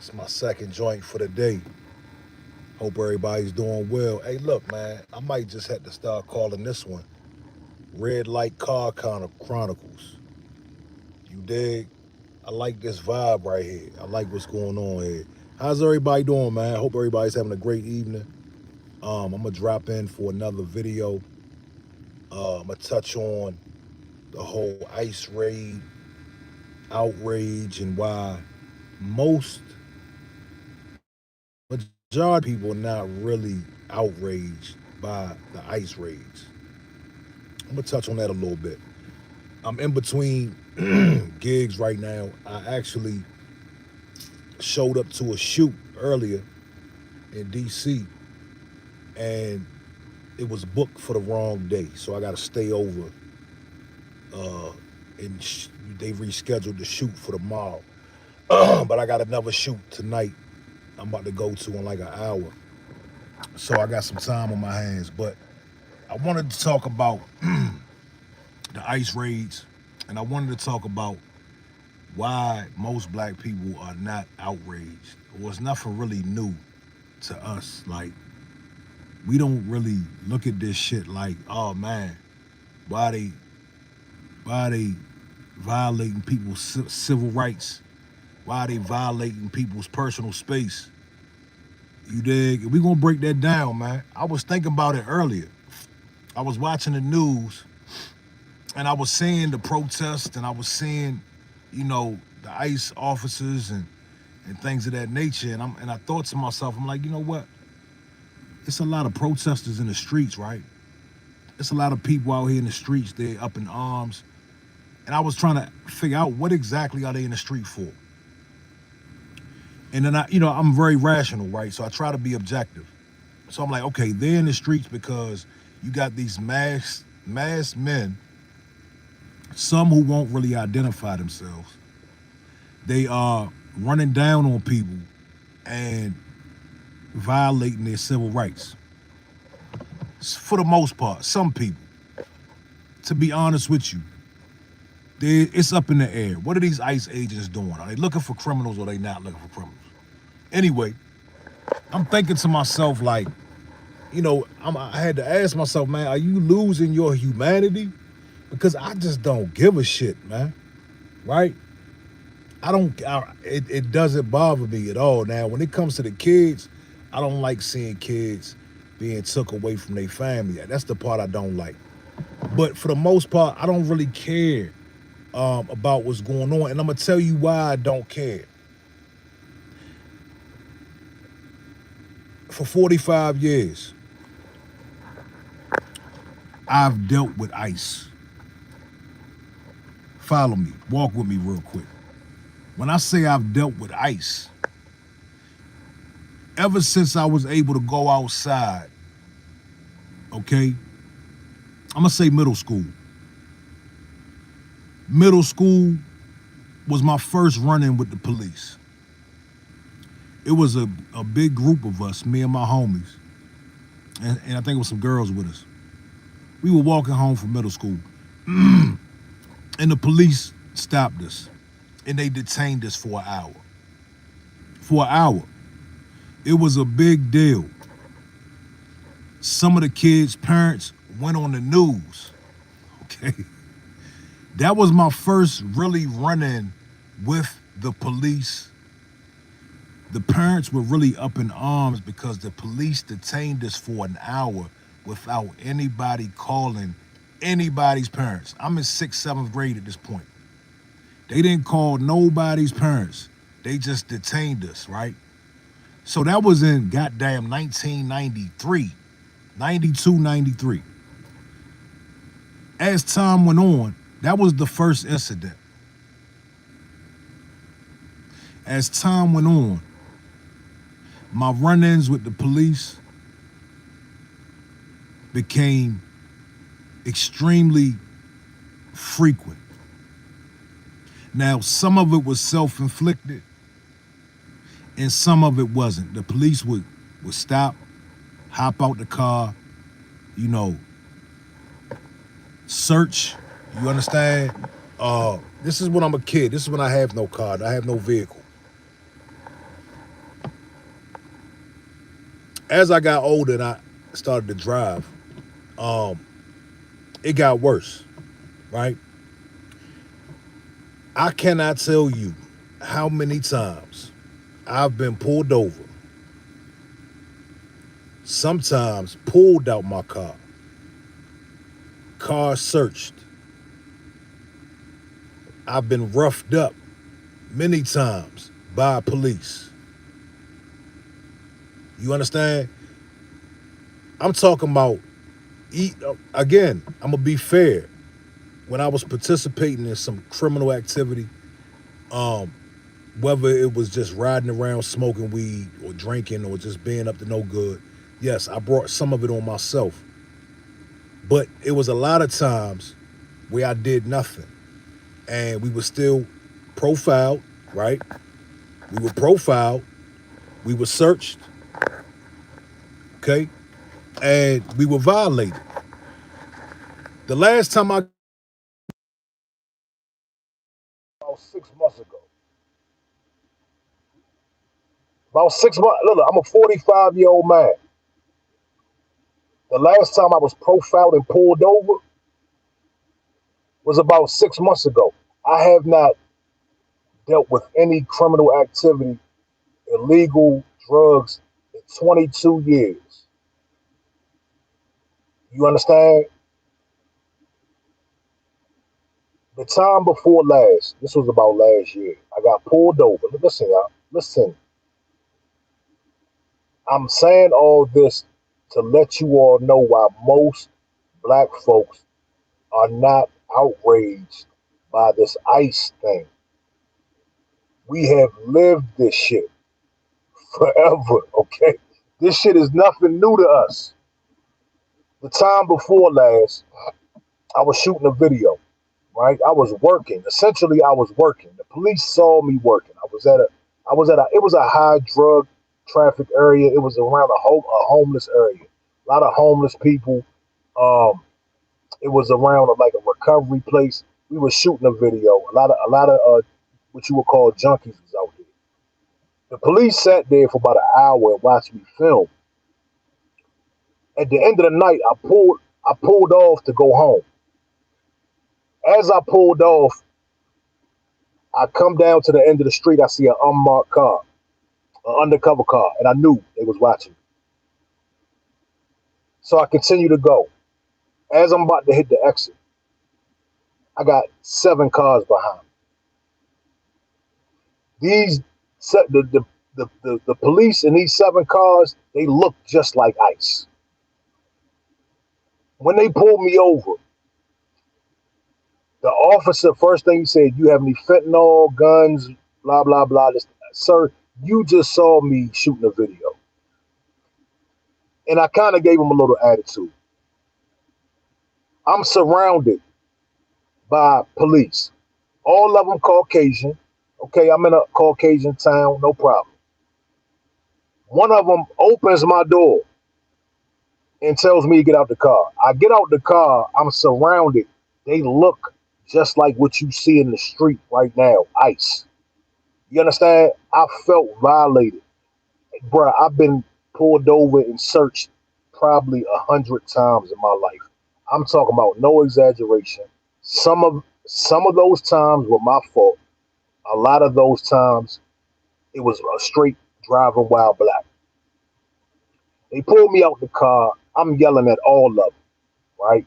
It's my second joint for the day. Hope everybody's doing well. Hey, look, man, I might just have to start calling this one Red Light Car Chronicles. You dig? I like this vibe right here. I like what's going on here. How's everybody doing, man? Hope everybody's having a great evening. I'm gonna drop in for another video. I'm gonna touch on the whole ICE raid outrage and why most majority of people are not really outraged by the ICE raids. I'm gonna touch on that a little bit. I'm in between gigs right now. I actually showed up to a shoot earlier in DC, and it was booked for the wrong day, so I got to stay over. Uh, and they rescheduled the shoot for tomorrow, but I got another shoot tonight. I'm about to go to in like an hour, so I got some time on my hands. But I wanted to talk about the ICE raids, and I wanted to talk about why most black people are not outraged. Well, it's nothing really new to us. Like, we don't really look at this shit like, oh man, why they why they violating people's civil rights? Why are they violating people's personal space? You dig? We gonna break that down, man. I was thinking about it earlier. I was watching the news and I was seeing the protests and I was seeing, the ICE officers and things of that nature. And I thought to myself, I'm like, you know what? It's a lot of protesters in the streets, right? It's a lot of people out here in the streets. They're up in arms. And I was trying to figure out what exactly are they in the street for. And then I'm very rational, right? So I try to be objective. So I'm like, okay, they're in the streets because you got these masked men, some who won't really identify themselves. They are running down on people and violating their civil rights. For the most part, some people. To be honest with you, it's up in the air. What are these ICE agents doing? Are they looking for criminals or are they not looking for criminals? Anyway, I'm thinking to myself, like, I had to ask myself, man, are you losing your humanity? Because I just don't give a shit, man. Right? It doesn't bother me at all. Now, when it comes to the kids, I don't like seeing kids being took away from their family. That's the part I don't like. But for the most part, I don't really care about what's going on. And I'm going to tell you why I don't care. For 45 years, I've dealt with ICE. Follow me. Walk with me real quick. When I say I've dealt with ICE, ever since I was able to go outside, okay, I'm going to say middle school. Middle school was my first run-in with the police. It was a big group of us, me and my homies, and I think it was some girls with us. We were walking home from middle school, and the police stopped us, and they detained us for an hour. For an hour. It was a big deal. Some of the kids' parents went on the news, okay? That was my first really run-in with the police. The parents were really up in arms because the police detained us for an hour without anybody calling anybody's parents. I'm in 6th, 7th grade at this point. They didn't call nobody's parents. They just detained us, right? So that was in goddamn 1993, 92, 93. As time went on, that was the first incident. As time went on, my run-ins with the police became extremely frequent. Now, some of it was self-inflicted and some of it wasn't. The police would stop, hop out the car, search, you understand? This is when I'm a kid. This is when I have no car. I have no vehicle. As I got older and I started to drive, um, it got worse, right? I cannot tell you how many times I've been pulled over, sometimes pulled out my car searched. I've been roughed up many times by police. You understand? I'm talking about, again, I'm going to be fair. When I was participating in some criminal activity, um, whether it was just riding around smoking weed or drinking or just being up to no good, yes, I brought some of it on myself. But it was a lot of times where I did nothing and we were still profiled, right? We were profiled, we were searched, okay? And we were violated. The last time I about 6 months ago. About 6 months. Look, I'm a 45-year-old man. The last time I was profiled and pulled over was about 6 months ago. I have not dealt with any criminal activity, illegal drugs in 22 years. You understand? The time before last, this was about last year, I got pulled over. Listen, y'all, listen. I'm saying all this to let you all know why most black folks are not outraged by this ICE thing. We have lived this shit forever, okay? This shit is nothing new to us. The time before last, I was shooting a video, right? I was working. Essentially, I was working. The police saw me working. It was a high drug traffic area. It was around a homeless area. A lot of homeless people. Um, it was around like a recovery place. We were shooting a video. A lot of what you would call junkies was out there. The police sat there for about an hour and watched me film. At the end of the night, I pulled off to go home. As I pulled off, I come down to the end of the street. I see an unmarked car, an undercover car, and I knew they was watching me. So I continue to go. As I'm about to hit the exit, I got 7 cars behind me. The police in these 7 cars, they look just like ICE. When they pulled me over, the officer, first thing he said, "You have any fentanyl, guns, blah, blah, blah." Sir, you just saw me shooting a video. And I kind of gave him a little attitude. I'm surrounded by police, all of them Caucasian. Okay, I'm in a Caucasian town, no problem. One of them opens my door and tells me to get out the car. I get out the car, I'm surrounded. They look just like what you see in the street right now, ICE. You understand? I felt violated. Bruh, I've been pulled over and searched probably 100 times in my life. I'm talking about no exaggeration. Some of those times were my fault. A lot of those times it was a straight driving while black. They pulled me out the car. I'm yelling at all of them, right?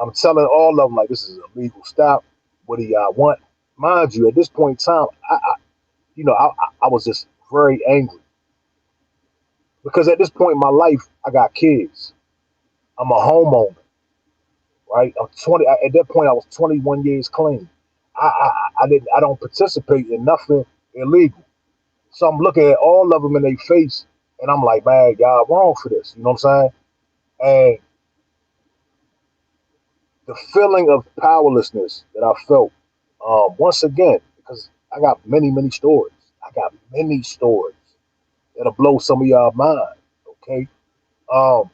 I'm telling all of them like this is a legal stop. What do y'all want? Mind you, at this point in time, I was just very angry because at this point in my life, I got kids. I'm a homeowner, right? I'm 20. At that point, I was 21 years clean. I don't participate in nothing illegal. So I'm looking at all of them in their face, and I'm like, man, y'all wrong for this. You know what I'm saying? And the feeling of powerlessness that I felt, once again, because I got many, many stories. I got many stories that'll blow some of y'all mind. Okay. Um,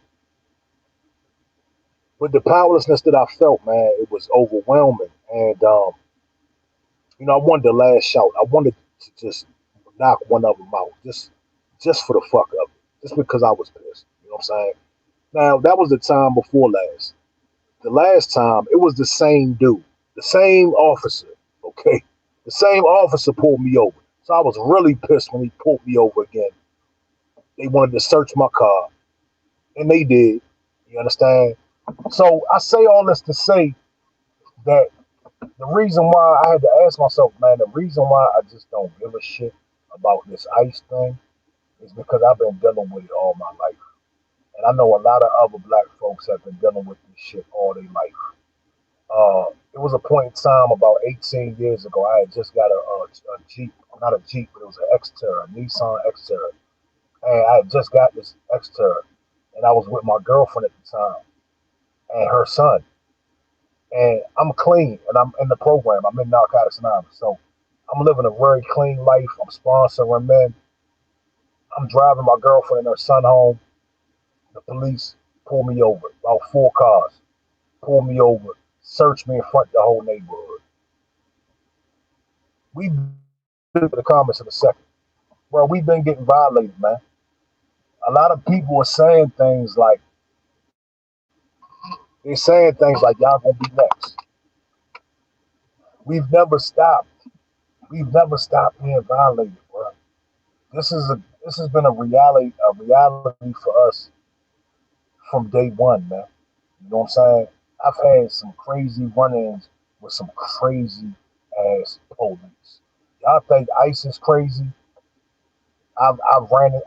but the powerlessness that I felt, man, it was overwhelming. And I wanted to lash out. I wanted to just knock one of them out, just for the fuck of it, just because I was pissed. I'm saying? Now, that was the time before last. The last time, it was the same dude, the same officer, okay? The same officer pulled me over. So I was really pissed when he pulled me over again. They wanted to search my car, and they did. You understand? So I say all this to say that the reason why I had to ask myself, man, the reason why I just don't give a shit about this ICE thing is because I've been dealing with it all my life. And I know a lot of other black folks have been dealing with this shit all their life. It was a point in time about 18 years ago. I had just got a Jeep, not a Jeep, but it was an Xterra, a Nissan Xterra. And I had just got this Xterra. And I was with my girlfriend at the time and her son. And I'm clean and I'm in the program. I'm in Narcotics Anonymous. So I'm living a very clean life. I'm sponsoring men. I'm driving my girlfriend and her son home. The police pull me over, about four cars, pull me over, search me in front of the whole neighborhood. We get to the comments in a second. Well, we've been getting violated, man. A lot of people are saying things like, they're saying things like, y'all gonna be next. We've never stopped. We've never stopped being violated, bro. This has been a reality for us from day one, man. You know what I'm saying? I've had some crazy run-ins with some crazy ass police. Y'all think ICE is crazy? I've ran it.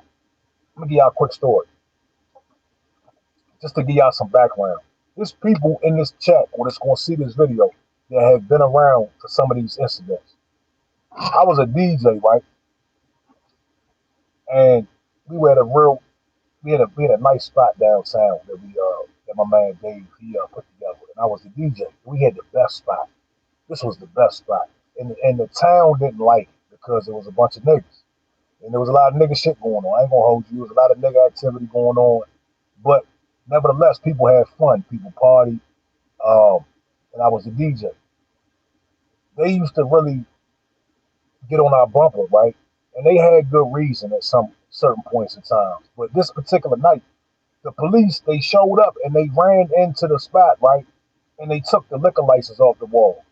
Let me give y'all a quick story, just to give y'all some background. There's people in this chat or that's going to see this video that have been around for some of these incidents. I was a DJ, right? And we were at a real, we had a nice spot downtown that my man Dave he put together, and I was the DJ. We had the best spot. This was the best spot, and the town didn't like it because there was a bunch of niggas, and there was a lot of nigga shit going on. I ain't gonna hold you. There was a lot of nigga activity going on, but nevertheless, people had fun. People partied, um, and I was the DJ. They used to really get on our bumper, right? And they had good reason at some certain points in times. But this particular night, the police they showed up and they ran into the spot, right? And they took the liquor license off the wall.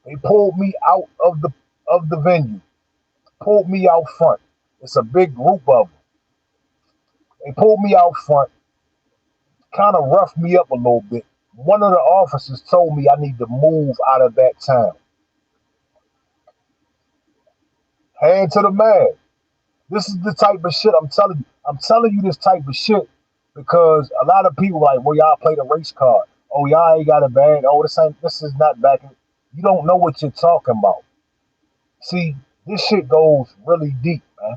They pulled me out of the venue, pulled me out front. It's a big group of them. They pulled me out front, kind of roughed me up a little bit. One of the officers told me I need to move out of that town. Hand to the man. This is the type of shit I'm telling you. I'm telling you this type of shit because a lot of people like, well, y'all play the race card. Oh, y'all ain't got a bag. Oh, this is not back. You don't know what you're talking about. See, this shit goes really deep, man.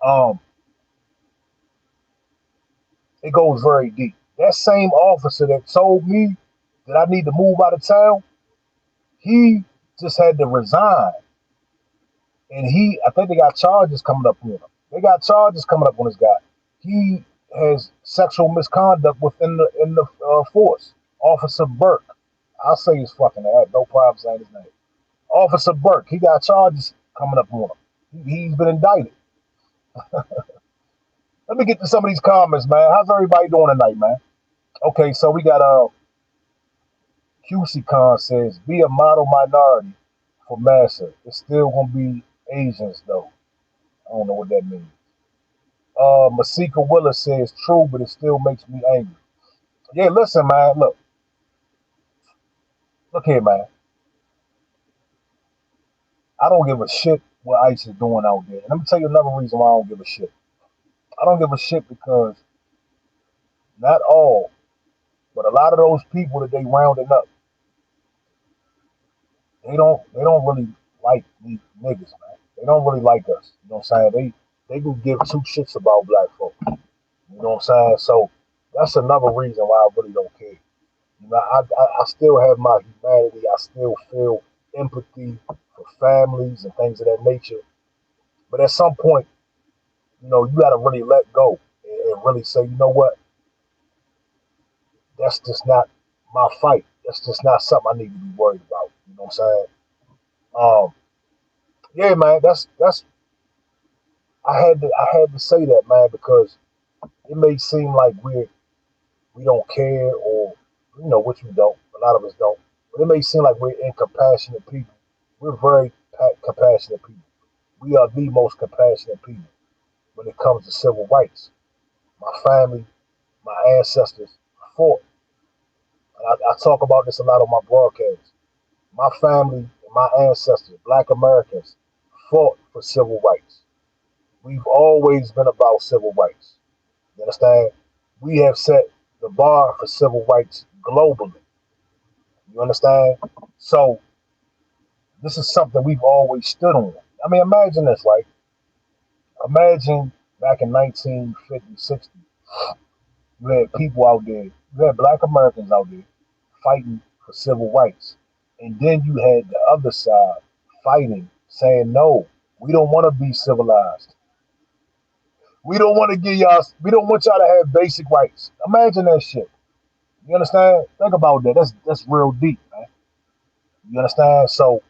Um, it goes very deep. That same officer that told me that I need to move out of town, he just had to resign. And I think they got charges coming up on him. They got charges coming up on this guy. He has sexual misconduct within the force. Officer Burke. I'll say his fucking name. I have no problem saying his name. Officer Burke. He got charges coming up on him. He's been indicted. Let me get to some of these comments, man. How's everybody doing tonight, man? Okay, so we got QC Con says be a model minority for massa. It's still gonna be Asians though. I don't know what that means. Masika Willis says true, but it still makes me angry. Yeah, listen, man. Look here, man. I don't give a shit what ICE is doing out there. And let me tell you another reason why I don't give a shit. I don't give a shit because not all, but a lot of those people that they rounding up, they don't really like these niggas, man. They don't really like us. You know what I'm saying? They can give two shits about black folk. You know what I'm saying? So that's another reason why I really don't care. You know, I still have my humanity. I still feel empathy for families and things of that nature. But at some point, you got to really let go and really say, you know what? That's just not my fight. That's just not something I need to be worried about. You know what I'm saying? Um, yeah, man. That's I had to say that, man, because It may seem like we don't care, or which we don't. A lot of us don't. But it may seem like we're incompassionate people. We're very compassionate people. We are the most compassionate people when it comes to civil rights. My family, my ancestors fought. And I talk about this a lot on my broadcast. My family and my ancestors, Black Americans, fought for civil rights. We've always been about civil rights. You understand? We have set the bar for civil rights globally. You understand? So this is something we've always stood on. I mean, imagine this, right? Imagine back in 1950, 60, you had people out there, you had Black Americans out there fighting for civil rights. And then you had the other side fighting, saying, no, we don't want to be civilized. We don't want to give y'all, we don't want y'all to have basic rights. Imagine that shit. You understand? Think about that. That's real deep, man. You understand? So,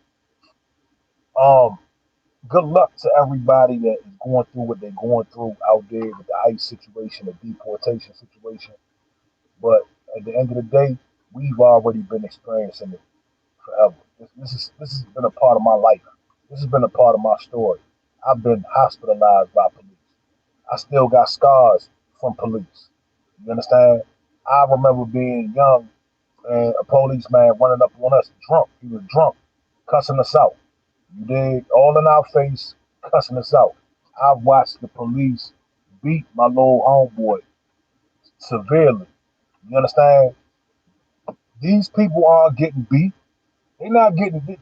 um, good luck to everybody that is going through what they're going through out there with the ICE situation, the deportation situation. But at the end of the day, we've already been experiencing it forever. This has been a part of my life. This has been a part of my story. I've been hospitalized by police. I still got scars from police. You understand? I remember being young and a policeman running up on us drunk. He was drunk, cussing us out. You dig? All in our face, cussing us out. I watched the police beat my little homeboy severely. You understand? These people aren't getting beat. They're not getting beat.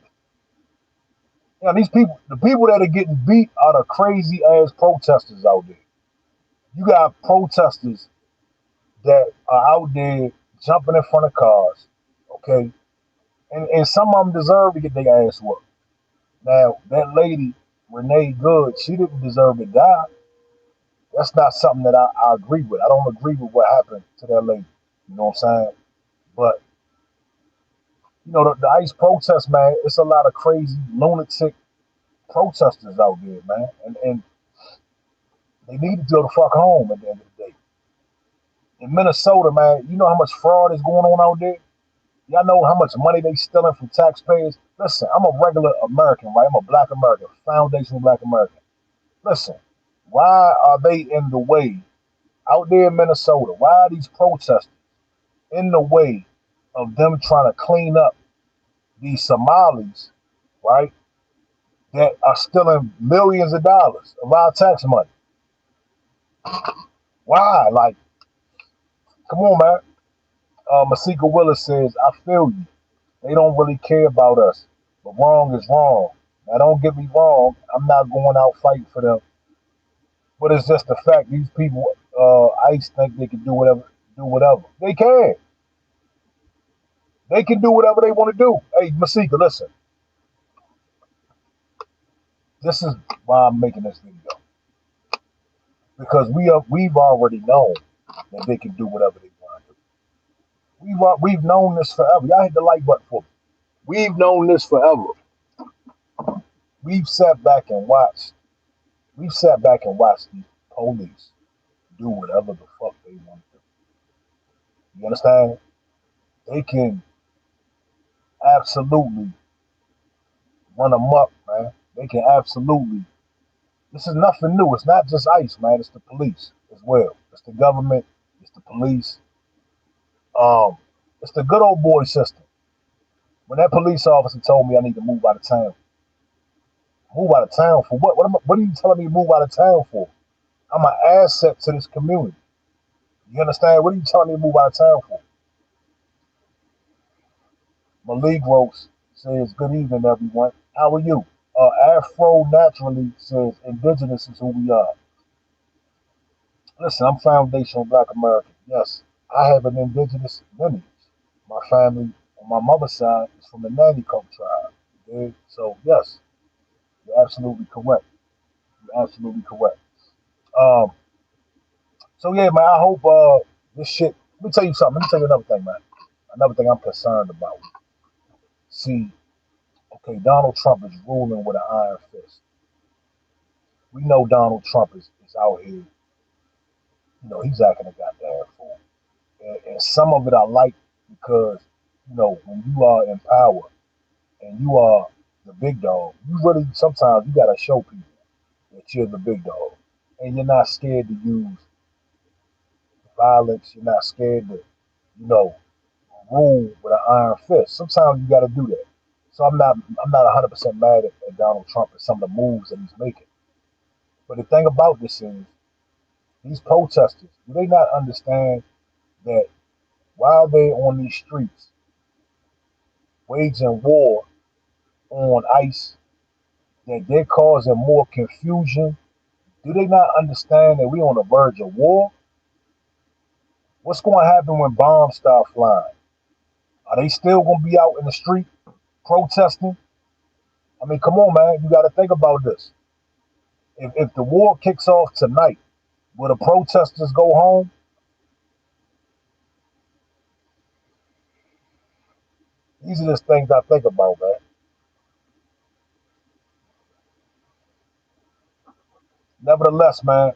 These people, the people that are getting beat are the crazy ass protesters out there. You got protesters that are out there jumping in front of cars, okay? And some of them deserve to get their ass whooped. Now, that lady, Renee Good, she didn't deserve to die. That's not something that I agree with. I don't agree with what happened to that lady. You know what I'm saying? But, the ICE protest, man, it's a lot of crazy, lunatic protesters out there, man. And they need to go the fuck home at the end of the day. In Minnesota, man, you know how much fraud is going on out there? Y'all know how much money they stealing from taxpayers? Listen, I'm a regular American, right? I'm a black American, foundational black American. Listen, why are they in the way out there in Minnesota? Why are these protesters in the way of them trying to clean up these Somalis, right? That are stealing millions of dollars of our tax money. Why? Like, come on, man. Masika Willis says, I feel you. They don't really care about us. But wrong is wrong. Now, don't get me wrong. I'm not going out fighting for them. But it's just the fact these people, ICE think they can do whatever. Do whatever. They can. They can do whatever they want to do. Hey, Masika, listen. This is why I'm making this video. Because we've already known that they can do whatever they want to do. We've known this forever. Y'all hit the like button for me. We've known this forever. We've sat back and watched. We've sat back and watched the police do whatever the fuck they want to do. You understand? They can absolutely run amok, man. They can absolutely. This is nothing new. It's not just ICE, man. It's the police as well. It's the government. It's the police. Um, it's the good old boy system. When that police officer told me I need to move out of town, move out of town for what? What are you telling me to move out of town for? I'm an asset to this community. You understand? What are you telling me to move out of town for? Malik Rose says, good evening, everyone. How are you? Afro Naturally says, indigenous is who we are. Listen, I'm foundational black American. Yes, I have an indigenous lineage. My family on my mother's side is from the Nanico tribe. Okay? So, yes, you're absolutely correct. You're absolutely correct. Um, so, yeah, man, I hope this shit. Let me tell you something. Let me tell you another thing, man. Another thing I'm concerned about. See, okay, Donald Trump is ruling with an iron fist. We know Donald Trump is out here, He's acting a goddamn fool. And some of it I like because, when you are in power and you are the big dog, you really sometimes you gotta show people that you're the big dog. And you're not scared to use violence, you're not scared to, you know, rule with an iron fist. Sometimes you gotta do that. So I'm not 100% mad at Donald Trump and some of the moves that he's making. But the thing about this is these protesters, do they not understand that while they're on these streets waging war on ICE, that they're causing more confusion? Do they not understand that we're on the verge of war? What's going to happen when bombs start flying? Are they still going to be out in the street protesting? I mean, come on, man. You got to think about this. If the war kicks off tonight, will the protesters go home? These are just things I think about, man. Nevertheless, man,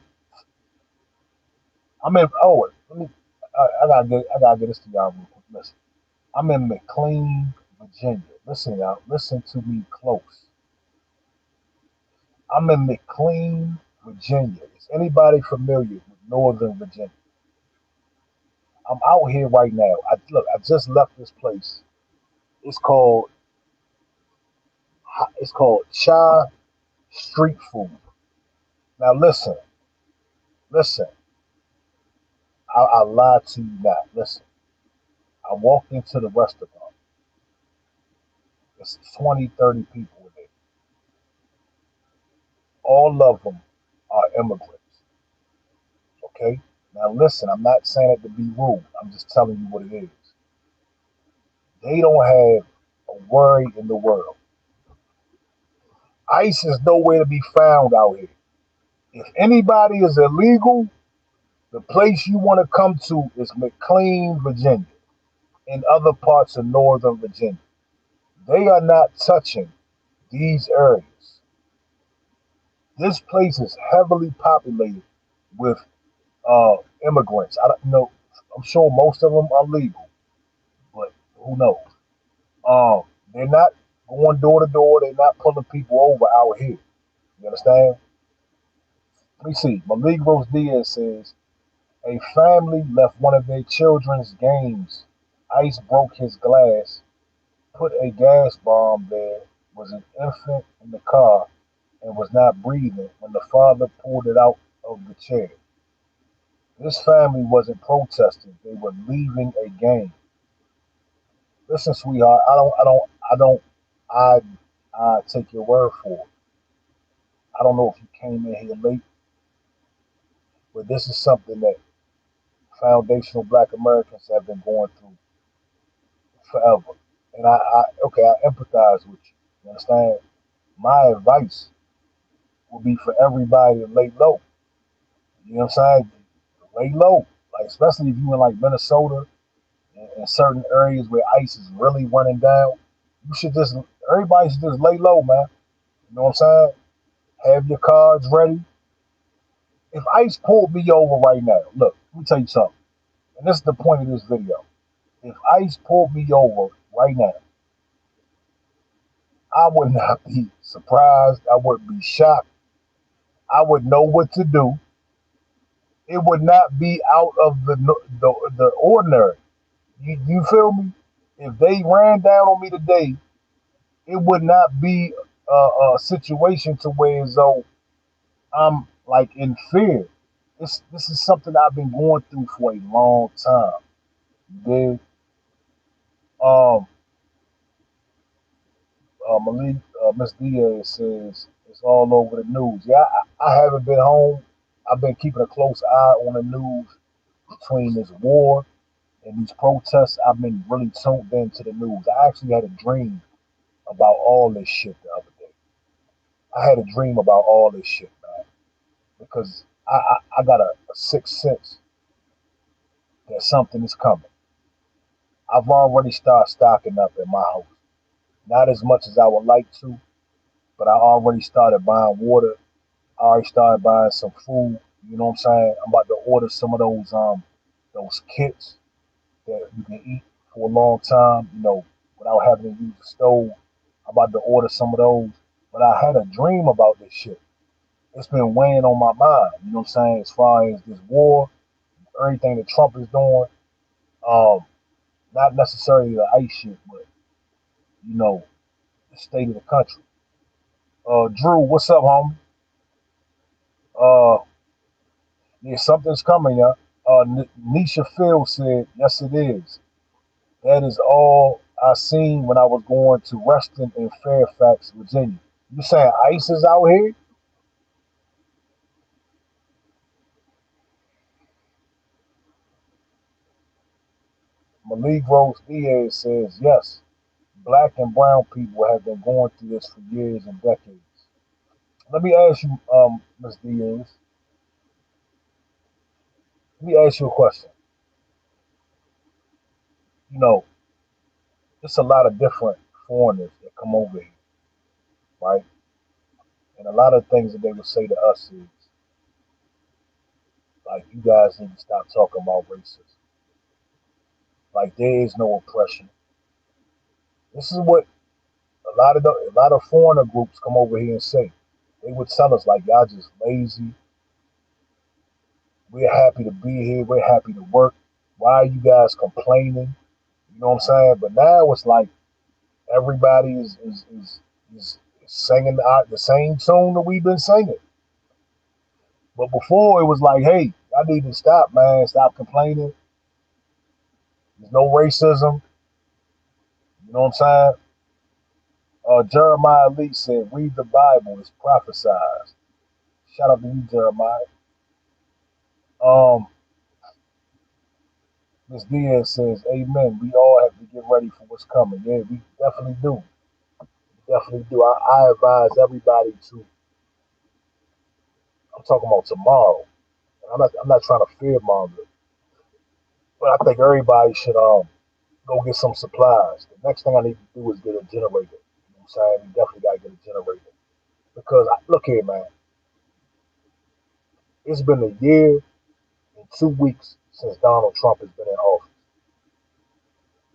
I'm in. Oh, let me. I gotta get this to y'all real quick. Listen, I'm in McLean, Virginia. Listen, y'all. Listen to me close. I'm in McLean, Virginia. Is anybody familiar with Northern Virginia? I'm out here right now. I just left this place. It's called Chai Street Food. Now listen. I lied to you not. Listen, I walked into the restaurant. It's 20, 30 people in there. All of them are immigrants. Okay. Now listen, I'm not saying it to be rude. I'm just telling you what it is. They don't have a worry in the world. ICE is nowhere to be found out here. If anybody is illegal, the place you want to come to is McLean, Virginia, and other parts of Northern Virginia. They are not touching these areas. This place is heavily populated with immigrants. I don't know. I'm sure most of them are legal, but who knows? Um, they're not going door to door. They're not pulling people over out here. You understand? Let me see. Maligros Diaz says a family left one of their children's games. Ice broke his glass, put a gas bomb there, was an infant in the car, and was not breathing when the father pulled it out of the chair. This family wasn't protesting, they were leaving a game. Listen, sweetheart, I I take your word for it. I don't know if you came in here late, but this is something that foundational black Americans have been going through forever. And I empathize with you. You understand? My advice would be for everybody to lay low. You know what I'm saying? Lay low. Like especially if you in like Minnesota and certain areas where ice is really running down, you should just everybody should just lay low, man. You know what I'm saying? Have your cards ready. If ice pulled me over right now, look, let me tell you something. And this is the point of this video. If ice pulled me over right now, I would not be surprised. I wouldn't be shocked. I would know what to do. It would not be out of the ordinary. You feel me? If they ran down on me today, it would not be a situation to where as though I'm like in fear. This is something I've been going through for a long time. Then um Malik Miss Diaz says it's all over the news. Yeah, I haven't been home. I've been keeping a close eye on the news between this war and these protests. I've been really tuned into the news. I actually had a dream about all this shit the other day. I had a dream about all this shit, man, because I got a sixth sense that something is coming. I've already started stocking up in my house. Not as much as I would like to, but I already started buying water. I already started buying some food. You know what I'm saying? I'm about to order some of those kits that you can eat for a long time, without having to use the stove. I'm about to order some of those. But I had a dream about this shit. It's been weighing on my mind, you know what I'm saying, as far as this war, everything that Trump is doing. Um, Not necessarily the ICE shit, but you know, the state of the country. Drew, what's up, homie? Uh, yeah, something's coming, yeah. Nisha Field said, yes, it is. That is all I seen when I was going to Reston in Fairfax, Virginia. You saying ICE is out here? Malik Rose Diaz says, yes, black and brown people have been going through this for years and decades. Let me ask you, Ms. Diaz, let me ask you a question. You know, there's a lot of different foreigners that come over here, right? And a lot of things that they would say to us is, like, you guys need to stop talking about racism. Like, there is no oppression. This is what a lot of foreigner groups come over here and say. They would tell us like, y'all just lazy. We're happy to be here. We're happy to work. Why are you guys complaining? You know what I'm saying? But now it's like everybody is singing the same tune that we've been singing. But before it was like, hey, I need to stop, man. Stop complaining. There's no racism. You know what I'm saying? Jeremiah Lee said, read the Bible. It's prophesied. Shout out to you, Jeremiah. Um, Ms. Diaz says, Amen. We all have to get ready for what's coming. Yeah, we definitely do. We definitely do. I advise everybody to, I'm talking about tomorrow. I'm not trying to fear monger, but I think everybody should go get some supplies. The next thing I need to do is get a generator. You know what I'm saying? We definitely got to get a generator. Because, look here, man, it's been a year and 2 weeks since Donald Trump has been in office.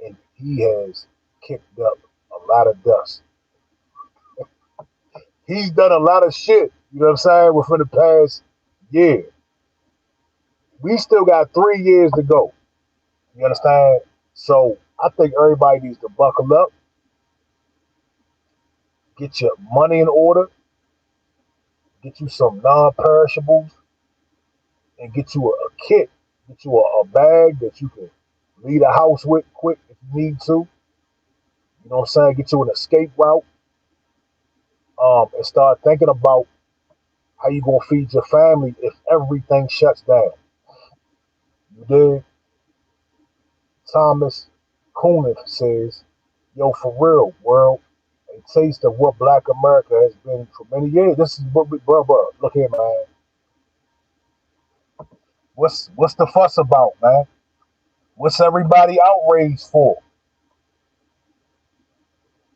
And he has kicked up a lot of dust. He's done a lot of shit, you know what I'm saying, within the past year. We still got 3 years to go. You understand? So I think everybody needs to buckle up, get your money in order, get you some non-perishables, and get you a kit, get you a bag that you can leave the house with quick if you need to. You know what I'm saying? Get you an escape route, and start thinking about how you gonna feed your family if everything shuts down. You did. Thomas Kunif says, yo, for real, world, a taste of what Black America has been for many years. This is what we, bro. Look here, man. What's the fuss about, man? What's everybody outraged for?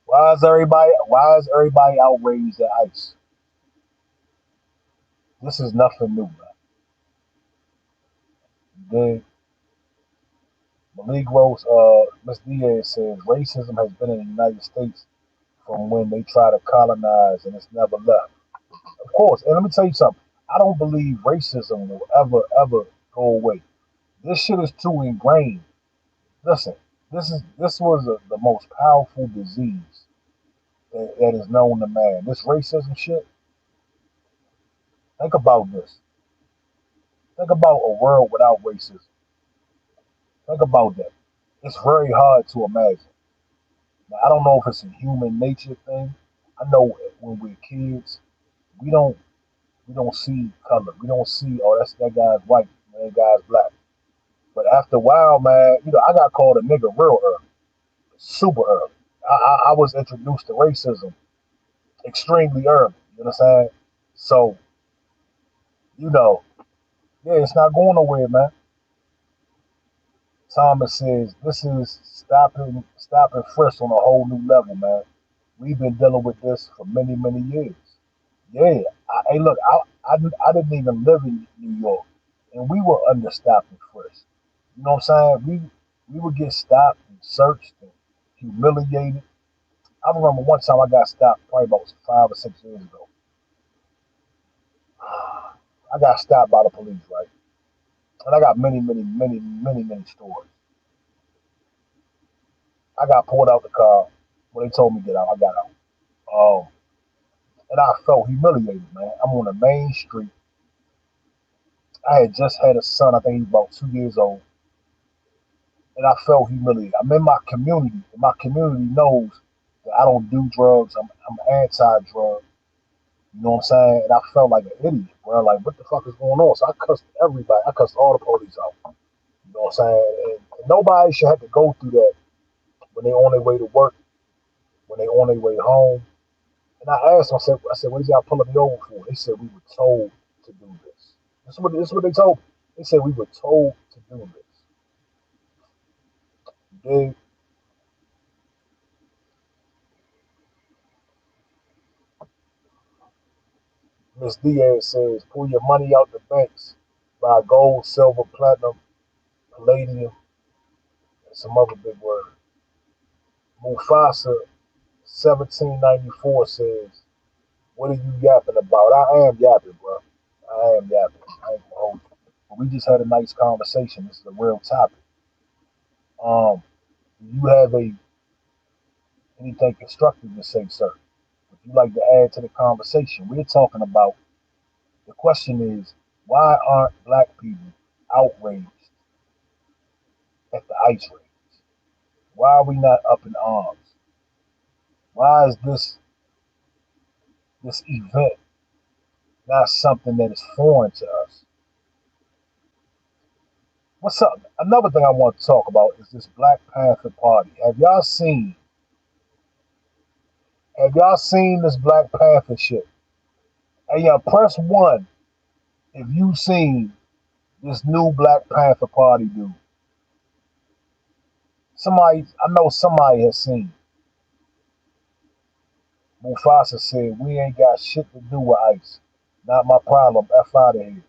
Why is everybody outraged at ICE? This is nothing new, man. Then Malik Rose, Miss Diaz says racism has been in the United States from when they try to colonize and it's never left. Of course, and let me tell you something. I don't believe racism will ever go away. This shit is too ingrained. Listen, this was the most powerful disease that is known to man. This racism shit. Think about this. Think about a world without racism. Think about that. It's very hard to imagine. Now, I don't know if it's a human nature thing. I know when we're kids, we don't we don't see color. We don't see, oh, that guy's white, that guy's black. But after a while, man, I got called a nigga real early, super early. I was introduced to racism extremely early. You know what I'm saying? So, you know, yeah, it's not going nowhere, man. Thomas says this is stopping fresh on a whole new level, man. We've been dealing with this for many years. Yeah, hey, look, I didn't even live in New York, and we were under stop and frisk. You know what I'm saying? We would get stopped and searched and humiliated. I remember one time I got stopped probably about 5 or 6 years ago. I got stopped by the police, right? And I got many stories. I got pulled out the car when they told me to get out. I got out. Um, and I felt humiliated, man. I'm on the main street. I had just had a son. I think he was about 2 years old, and I felt humiliated. I'm in my community, and my community knows that I don't do drugs. I'm anti-drug. You know what I'm saying? And I felt like an idiot, bro. Like, what the fuck is going on? So I cussed everybody. I cussed all the police out. You know what I'm saying? And nobody should have to go through that when they're on their way to work, when they're on their way home. And I asked them, I said, what did y'all pulling me over for? They said we were told to do this. This is what they told me. They said we were told to do this. They, Miss Diaz says, pull your money out the banks, buy gold, silver, platinum, palladium, and some other big word. Mufasa 1794 says, what are you yapping about? I am yapping, bro. I am yapping. I ain't gonna hold you. But we just had a nice conversation. This is a real topic. Um, do you have anything constructive to say, sir? Would you like to add to the conversation? We're talking about the question is why aren't black people outraged at the ICE raids? Why are we not up in arms? Why is this event not something that is foreign to us? What's up? Another thing I want to talk about is this Black Panther Party. Have y'all seen this Black Panther shit? Hey, y'all press one if you seen this new Black Panther Party dude. I know somebody has seen. Mufasa said, we ain't got shit to do with ICE. Not my problem. F out of here.